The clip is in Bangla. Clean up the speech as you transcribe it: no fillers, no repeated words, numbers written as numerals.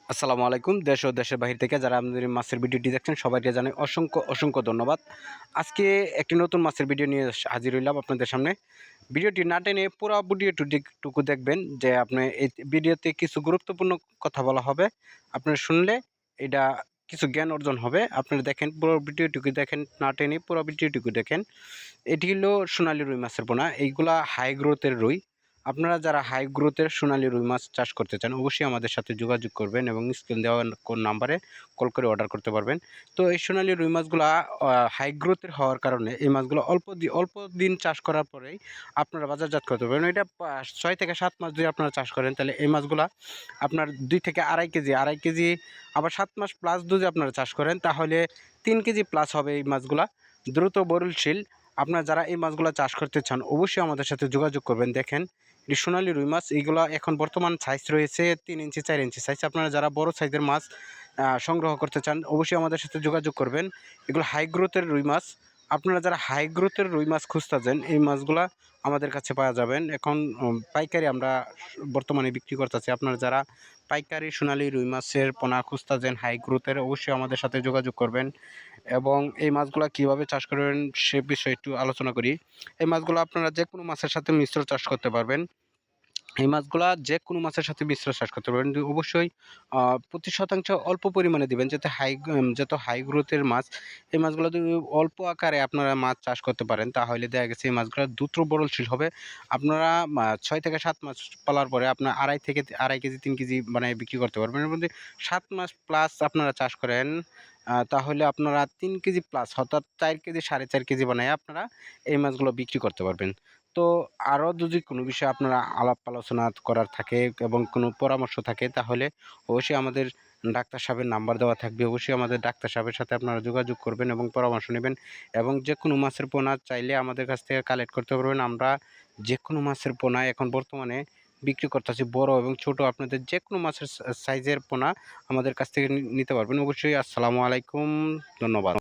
আসসালামু আলাইকুম। দেশ ও দেশের বাহির থেকে যারা আমাদের এই মাছের ভিডিওটি দেখছেন সবাইকে জানাই অসংখ্য ধন্যবাদ। আজকে একটি নতুন মাছের ভিডিও নিয়ে হাজির হইলাম আপনাদের সামনে। ভিডিওটি না টেনে পুরা ভিডিওটুকু দেখবেন যে আপনি এই ভিডিওতে কিছু গুরুত্বপূর্ণ কথা বলা হবে। আপনারা শুনলে এটা কিছু জ্ঞান অর্জন হবে। আপনারা দেখেন পুরো ভিডিওটুকু দেখেন, না টেনে পুরো ভিডিওটুকু দেখেন। এটি হলো সোনালী রুই মাছের পোনা। এইগুলা হাই গ্রোথের রুই। আপনারা যারা হাই গ্রোথের সোনালী রুই মাছ চাষ করতে চান অবশ্যই আমাদের সাথে যোগাযোগ করবেন এবং স্ক্রিন দেওয়া কোন নাম্বারে কল করে অর্ডার করতে পারবেন। তো এই সোনালী রুই মাছগুলা হাই গ্রোথের হওয়ার কারণে এই মাছগুলো অল্প দিন চাষ করার পরেই আপনারা বাজারজাত করতে পারবেন। এটা ৬ থেকে ৭ মাস যদি আপনারা চাষ করেন তাহলে এই মাছগুলা আপনার ২ থেকে আড়াই কেজি আবার ৭ মাস প্লাস যদি আপনারা চাষ করেন তাহলে ৩ কেজি প্লাস হবে এই মাছগুলা। দ্রুত বরুলশীল। আপনারা যারা এই মাছগুলো চাষ করতে চান অবশ্যই আমাদের সাথে যোগাযোগ করবেন। দেখেন এটি সোনালী রুই মাছ। এইগুলো এখন বর্তমান সাইজ রয়েছে ৩ ইঞ্চি ৪ ইঞ্চি সাইজ। আপনারা যারা বড় সাইজের মাছ সংগ্রহ করতে চান অবশ্যই আমাদের সাথে যোগাযোগ করবেন। এগুলো হাই গ্রোথের রুই মাছ। আপনারা যারা হাই গ্রোথের রুই মাছ খুঁজতেছেন এই মাছগুলা আমাদের কাছে পাওয়া যাবেন। এখন পাইকারি আমরা বর্তমানে বিক্রি করতেছি। আপনারা যারা পাইকারি সোনালী রুই মাছের পোনা খুঁজতেছেন হাই গ্রোথের অবশ্যই আমাদের সাথে যোগাযোগ করবেন। এবং এই মাছগুলা কীভাবে চাষ করবেন সে বিষয়ে একটু আলোচনা করি। এই মাছগুলো আপনারা যেকোনো মাছের সাথে মিশ্র চাষ করতে পারবেন। এই মাছগুলা যেকোনো মাছের সাথে মিশ্র চাষ করতে পারবেন। অবশ্যই প্রতি শতাংশ অল্প পরিমাণে দিবেন যাতে হাই গ্রোথের মাছ। এই মাছগুলো যদি অল্প আকারে আপনারা মাছ চাষ করতে পারেন তাহলে দেখা গেছে এই মাছগুলো দ্রুত বড়শীল হবে। আপনারা ৬ থেকে ৭ মাস পালার পরে আপনার আড়াই কেজি ৩ কেজি বানায় বিক্রি করতে পারবেন। এর মধ্যে ৭ মাস প্লাস আপনারা চাষ করেন তাহলে আপনারা ৩ কেজি প্লাস অর্থাৎ ৪ কেজি ৪.৫ কেজি বানায় আপনারা এই মাছগুলো বিক্রি করতে পারবেন। তো আরও যদি কোনো বিষয়ে আপনারা আলাপ আলোচনা করার থাকে এবং কোনো পরামর্শ থাকে তাহলে অবশ্যই আমাদের ডাক্তার সাহেবের নাম্বার দেওয়া থাকবে। অবশ্যই আমাদের ডাক্তার সাহেবের সাথে আপনারা যোগাযোগ করবেন এবং পরামর্শ নেবেন এবং যেকোনো মাছের পোনা চাইলে আমাদের কাছ থেকে কালেক্ট করতে পারবেন। আমরা যেকোনো মাছের পোনা এখন বর্তমানে বিক্রি করতেছি। বড় এবং ছোট আপনাদের যেকোনো মাছের সাইজের পোনা আমাদের কাছ থেকে নিতে পারবেন। অবশ্যই আসসালামু আলাইকুম, ধন্যবাদ।